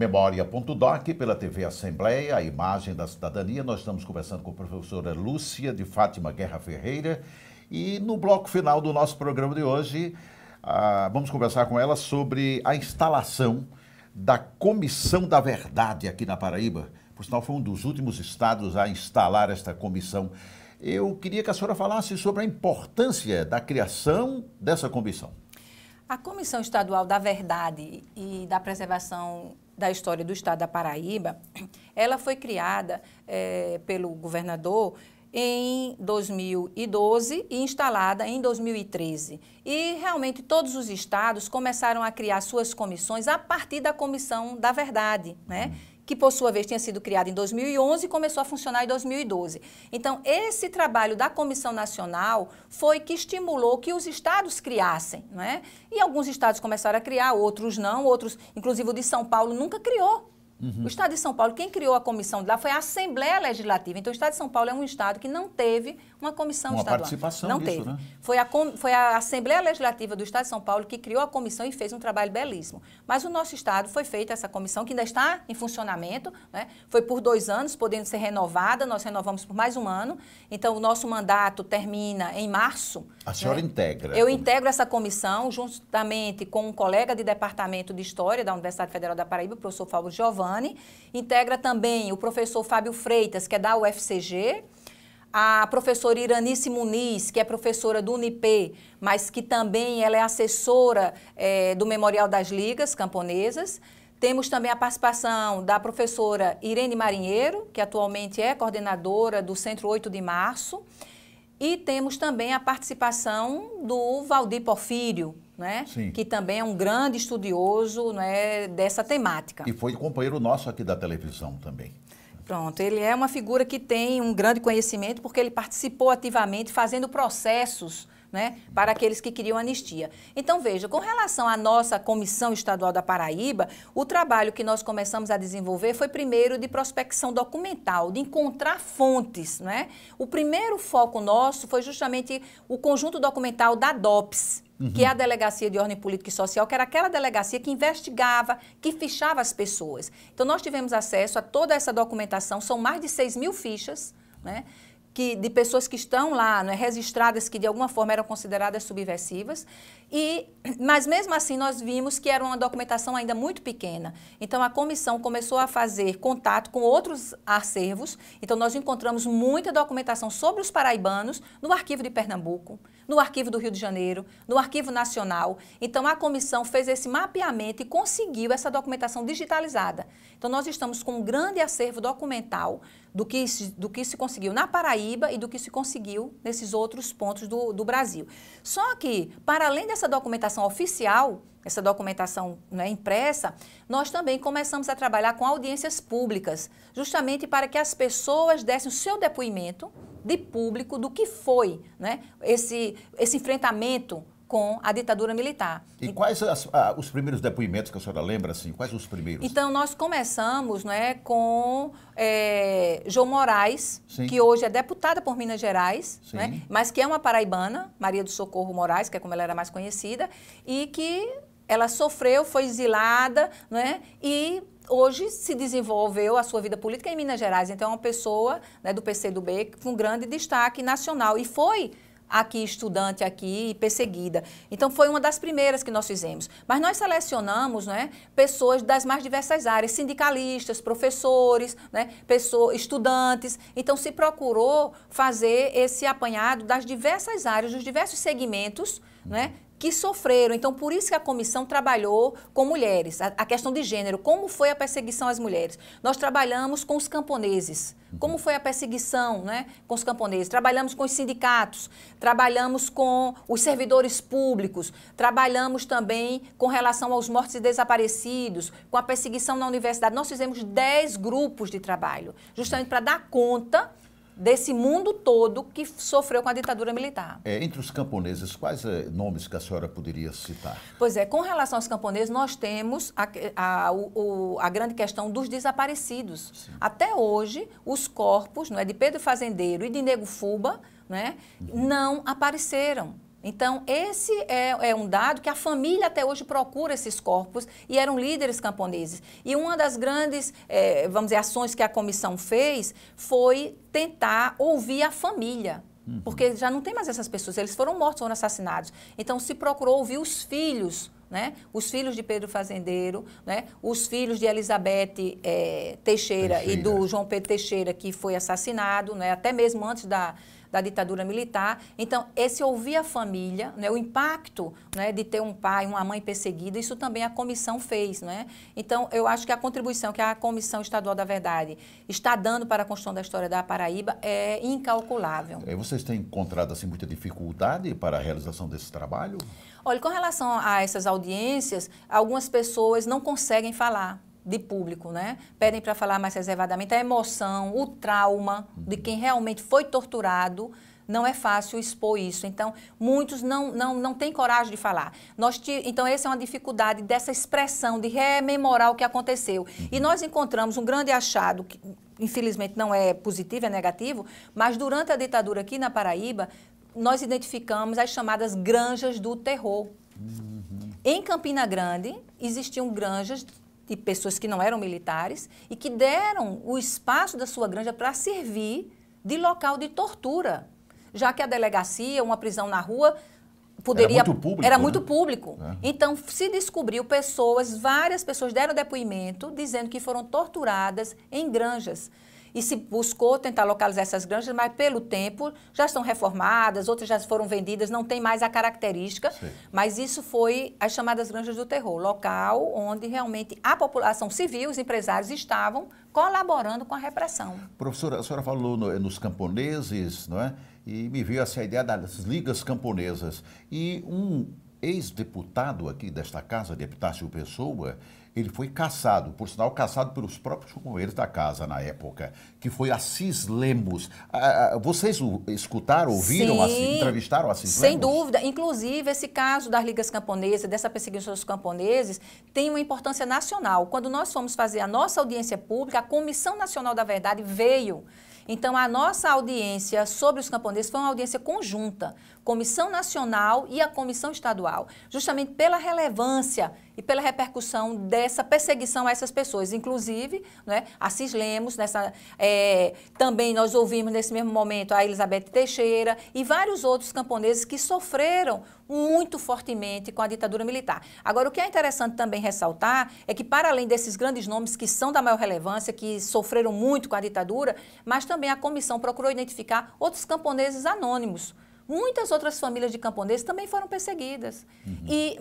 Memória.doc, pela TV Assembleia, a imagem da cidadania. Nós estamos conversando com a professora Lúcia de Fátima Guerra Ferreira. E no bloco final do nosso programa de hoje, vamos conversar com ela sobre a instalação da Comissão da Verdade aqui na Paraíba. Por sinal, foi um dos últimos estados a instalar esta comissão. Eu queria que a senhora falasse sobre a importância da criação dessa comissão. A Comissão Estadual da Verdade e da Preservação da História do Estado da Paraíba, ela foi criada pelo governador em 2012 e instalada em 2013. E realmente todos os estados começaram a criar suas comissões a partir da Comissão da Verdade, né? Que por sua vez tinha sido criada em 2011 e começou a funcionar em 2012. Então, esse trabalho da Comissão Nacional foi que estimulou que os estados criassem, né? E alguns estados começaram a criar, outros não, outros, inclusive o de São Paulo, nunca criou. O Estado de São Paulo, quem criou a comissão de lá foi a Assembleia Legislativa. Então, o Estado de São Paulo é um estado que não teve uma comissão estadual. Participação não nisso, teve. Né? Foi a Assembleia Legislativa do Estado de São Paulo que criou a comissão e fez um trabalho belíssimo. Mas o nosso estado foi feita essa comissão, que ainda está em funcionamento, né? Foi por 2 anos, podendo ser renovada. Nós renovamos por mais 1 ano. Então, o nosso mandato termina em março. A senhora integra? Eu integro essa comissão juntamente com um colega de Departamento de História da Universidade Federal da Paraíba, o professor Fábio Giovanni. Integra também o professor Fábio Freitas, que é da UFCG, a professora Iranice Muniz, que é professora do UNIP, mas que também ela é assessora do Memorial das Ligas Camponesas. Temos também a participação da professora Irene Marinheiro, que atualmente é coordenadora do Centro 8 de Março. E temos também a participação do Valdir Porfírio, né? Que também é um grande estudioso, né, dessa temática. E foi companheiro nosso aqui da televisão também. Pronto, ele é uma figura que tem um grande conhecimento porque ele participou ativamente fazendo processos, né, para aqueles que queriam anistia. Então, veja, com relação à nossa Comissão Estadual da Paraíba, o trabalho que nós começamos a desenvolver foi primeiro de prospecção documental, de encontrar fontes, né? O primeiro foco nosso foi justamente o conjunto documental da DOPS, que é a Delegacia de Ordem Política e Social, que era aquela delegacia que investigava, que fichava as pessoas. Então, nós tivemos acesso a toda essa documentação, são mais de 6.000 fichas, né? De pessoas que estão lá, né, registradas, que de alguma forma eram consideradas subversivas, mas mesmo assim nós vimos que era uma documentação ainda muito pequena. Então a comissão começou a fazer contato com outros acervos, então nós encontramos muita documentação sobre os paraibanos no Arquivo de Pernambuco, no Arquivo do Rio de Janeiro, no Arquivo Nacional. Então a comissão fez esse mapeamento e conseguiu essa documentação digitalizada. Então nós estamos com um grande acervo documental do que se conseguiu na Paraíba e do que se conseguiu nesses outros pontos do Brasil. Só que, para além dessa documentação oficial, essa documentação, né, impressa, nós também começamos a trabalhar com audiências públicas, justamente para que as pessoas dessem o seu depoimento de público do que foi, né, esse enfrentamento com a ditadura militar. E quais os primeiros depoimentos que a senhora lembra, assim? Quais os primeiros? Então, nós começamos, né, com João Moraes, Sim. que hoje é deputada por Minas Gerais, né, Sim. mas que é uma paraibana, Maria do Socorro Moraes, que é como ela era mais conhecida, e que ela sofreu, foi exilada, né, e hoje se desenvolveu a sua vida política em Minas Gerais. Então, é uma pessoa, né, do PCdoB com grande destaque nacional. E foi aqui estudante aqui perseguida. Então, foi uma das primeiras que nós fizemos. Mas nós selecionamos, né, pessoas das mais diversas áreas, sindicalistas, professores, né, estudantes. Então, se procurou fazer esse apanhado das diversas áreas, dos diversos segmentos, né, que sofreram. Então, por isso que a comissão trabalhou com mulheres, a questão de gênero, como foi a perseguição às mulheres. Nós trabalhamos com os camponeses, como foi a perseguição, né, com os camponeses. Trabalhamos com os sindicatos, trabalhamos com os servidores públicos, trabalhamos também com relação aos mortos e desaparecidos, com a perseguição na universidade. Nós fizemos 10 grupos de trabalho, justamente para dar conta desse mundo todo que sofreu com a ditadura militar. Entre os camponeses, quais nomes que a senhora poderia citar? Pois é, com relação aos camponeses, nós temos a grande questão dos desaparecidos. Sim. Até hoje, os corpos, não é, de Pedro Fazendeiro e de Nego Fuba, né, não apareceram. Então, esse é um dado que a família até hoje procura esses corpos e eram líderes camponeses. E uma das grandes, vamos dizer, ações que a comissão fez foi tentar ouvir a família. Porque já não tem mais essas pessoas, eles foram mortos, foram assassinados. Então, se procurou ouvir os filhos, né? Os filhos de Pedro Fazendeiro, né? Os filhos de Elizabeth Teixeira e do João Pedro Teixeira, que foi assassinado, né? Até mesmo antes da ditadura militar. Então, esse ouvir a família, né, o impacto, né, de ter um pai, uma mãe perseguida, isso também a comissão fez. Né? Então, eu acho que a contribuição que a Comissão Estadual da Verdade está dando para a construção da história da Paraíba é incalculável. Vocês têm encontrado assim, muita dificuldade para a realização desse trabalho? Olha, com relação a essas audiências, algumas pessoas não conseguem falar de público, né? Pedem para falar mais reservadamente. A emoção, o trauma de quem realmente foi torturado, não é fácil expor isso. Então, muitos não têm coragem de falar. Então, essa é uma dificuldade dessa expressão, de rememorar o que aconteceu. E nós encontramos um grande achado, que infelizmente não é positivo, é negativo, mas durante a ditadura aqui na Paraíba, nós identificamos as chamadas granjas do terror. Em Campina Grande, existiam granjas de pessoas que não eram militares e que deram o espaço da sua granja para servir de local de tortura, já que a delegacia, uma prisão na rua, poderia... Era muito público. Então, se descobriu várias pessoas deram depoimento dizendo que foram torturadas em granjas. E se buscou tentar localizar essas granjas, mas pelo tempo já estão reformadas, outras já foram vendidas, não tem mais a característica. Sim. Mas isso foi as chamadas granjas do terror, local onde realmente a população civil, os empresários estavam colaborando com a repressão. Professora, a senhora falou nos camponeses, não é? E me veio assim, a ideia das ligas camponesas. E um ex-deputado aqui desta casa, de Epitácio Pessoa, ele foi caçado, por sinal, caçado pelos próprios companheiros da casa na época, que foi Assis Lemos. Vocês escutaram, ouviram, entrevistaram Assis Lemos? Sem dúvida. Inclusive, esse caso das ligas camponesas, dessa perseguição dos camponeses, tem uma importância nacional. Quando nós fomos fazer a nossa audiência pública, a Comissão Nacional da Verdade veio. Então, a nossa audiência sobre os camponeses foi uma audiência conjunta, Comissão Nacional e a Comissão Estadual, justamente pela relevância e pela repercussão dessa perseguição a essas pessoas. Inclusive, né, Assis Lemos, também nós ouvimos nesse mesmo momento a Elizabeth Teixeira e vários outros camponeses que sofreram muito fortemente com a ditadura militar. Agora, o que é interessante também ressaltar é que, para além desses grandes nomes que são da maior relevância, que sofreram muito com a ditadura, mas também a comissão procurou identificar outros camponeses anônimos. Muitas outras famílias de camponeses também foram perseguidas,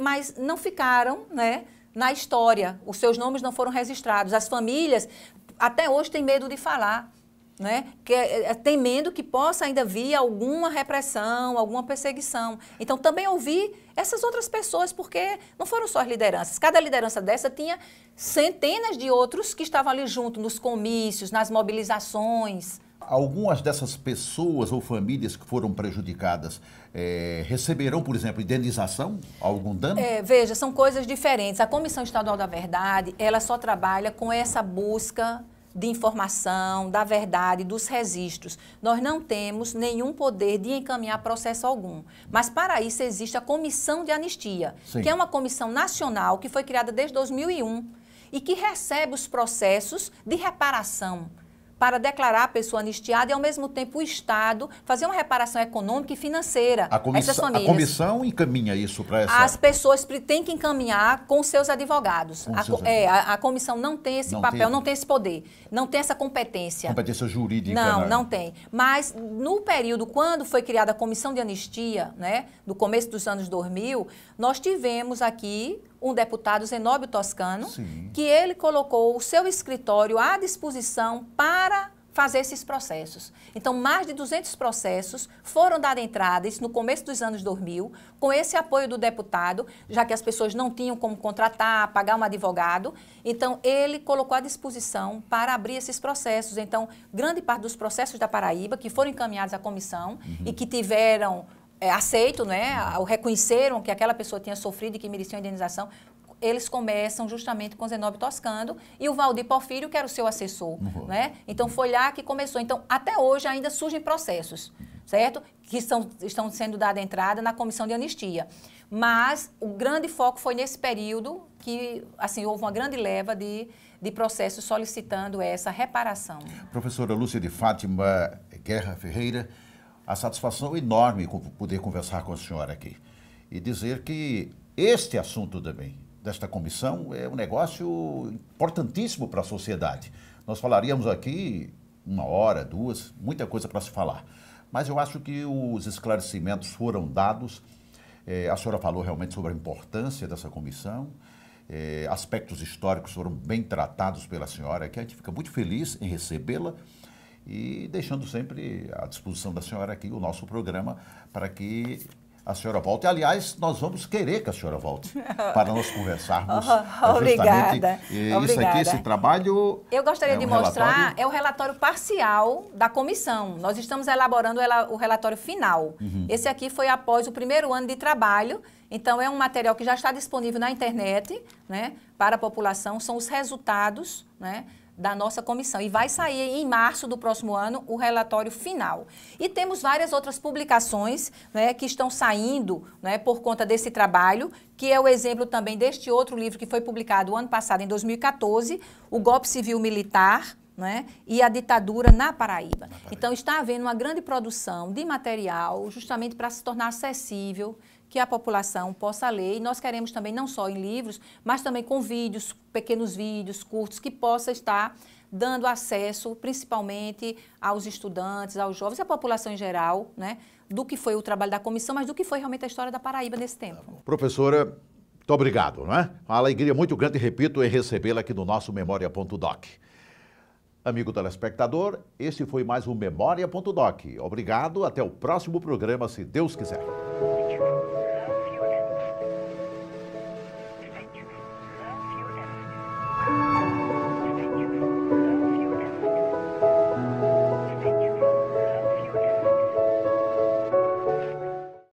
mas não ficaram, né, na história. Os seus nomes não foram registrados. As famílias até hoje têm medo de falar, né, temendo que possa ainda vir alguma repressão, alguma perseguição. Então, também ouvir essas outras pessoas, porque não foram só as lideranças. Cada liderança dessa tinha centenas de outros que estavam ali junto, nos comícios, nas mobilizações. Algumas dessas pessoas ou famílias que foram prejudicadas receberão, por exemplo, indenização? Algum dano? Veja, são coisas diferentes. A Comissão Estadual da Verdade, ela só trabalha com essa busca de informação, da verdade, dos registros. Nós não temos nenhum poder de encaminhar processo algum. Mas, para isso, existe a Comissão de Anistia, que é uma comissão nacional que foi criada desde 2001 e que recebe os processos de reparação para declarar a pessoa anistiada e, ao mesmo tempo, o Estado fazer uma reparação econômica e financeira a essas famílias. A comissão encaminha isso para essa... As pessoas têm que encaminhar com seus advogados. A comissão não tem esse papel, não tem esse poder, não tem essa competência. Competência jurídica. Não tem. Mas, no período, quando foi criada a Comissão de Anistia, né, no começo dos anos 2000, nós tivemos aqui um deputado, Zenóbio Toscano, que ele colocou o seu escritório à disposição para fazer esses processos. Então, mais de 200 processos foram dados entrada, isso no começo dos anos 2000, com esse apoio do deputado, já que as pessoas não tinham como contratar, pagar um advogado. Então, ele colocou à disposição para abrir esses processos. Então, grande parte dos processos da Paraíba, que foram encaminhados à comissão e que tiveram aceito, né, ou reconheceram que aquela pessoa tinha sofrido e que merecia uma indenização, eles começam justamente com Zenóbio Toscano e o Valdir Porfírio, que era o seu assessor. Né? Então, foi lá que começou. Então, até hoje ainda surgem processos. certo? Que estão sendo dada entrada na comissão de anistia. Mas o grande foco foi nesse período que, assim, houve uma grande leva de processos solicitando essa reparação. Professora Lúcia de Fátima Guerra Ferreira, a satisfação enorme poder conversar com a senhora aqui e dizer que este assunto também, desta comissão, é um negócio importantíssimo para a sociedade. Nós falaríamos aqui 1 hora, 2, muita coisa para se falar. Mas eu acho que os esclarecimentos foram dados. A senhora falou realmente sobre a importância dessa comissão. Aspectos históricos foram bem tratados pela senhora, que a gente fica muito feliz em recebê-la e deixando sempre à disposição da senhora aqui o nosso programa para que a senhora volte. Aliás, nós vamos querer que a senhora volte para nós conversarmos. Obrigada. Isso aqui, esse trabalho... Eu gostaria de mostrar, é o relatório parcial da comissão. Nós estamos elaborando o relatório final. Esse aqui foi após o primeiro ano de trabalho. Então, é um material que já está disponível na internet, né, para a população. São os resultados, né, da nossa comissão. E vai sair em março do próximo ano o relatório final. E temos várias outras publicações, né, que estão saindo, né, por conta desse trabalho, que é o exemplo também deste outro livro que foi publicado o ano passado, em 2014, O Golpe Civil Militar, né, e a Ditadura na Paraíba. Então, está havendo uma grande produção de material justamente para se tornar acessível, que a população possa ler. E nós queremos também, não só em livros, mas também com vídeos, pequenos vídeos, curtos, que possa estar dando acesso, principalmente aos estudantes, aos jovens e à população em geral, né, do que foi o trabalho da comissão, mas do que foi realmente a história da Paraíba nesse tempo. Professora, muito obrigado, não é? Uma alegria muito grande, repito, em recebê-la aqui no nosso Memória.doc. Amigo telespectador, esse foi mais um Memória.doc. Obrigado, até o próximo programa, se Deus quiser.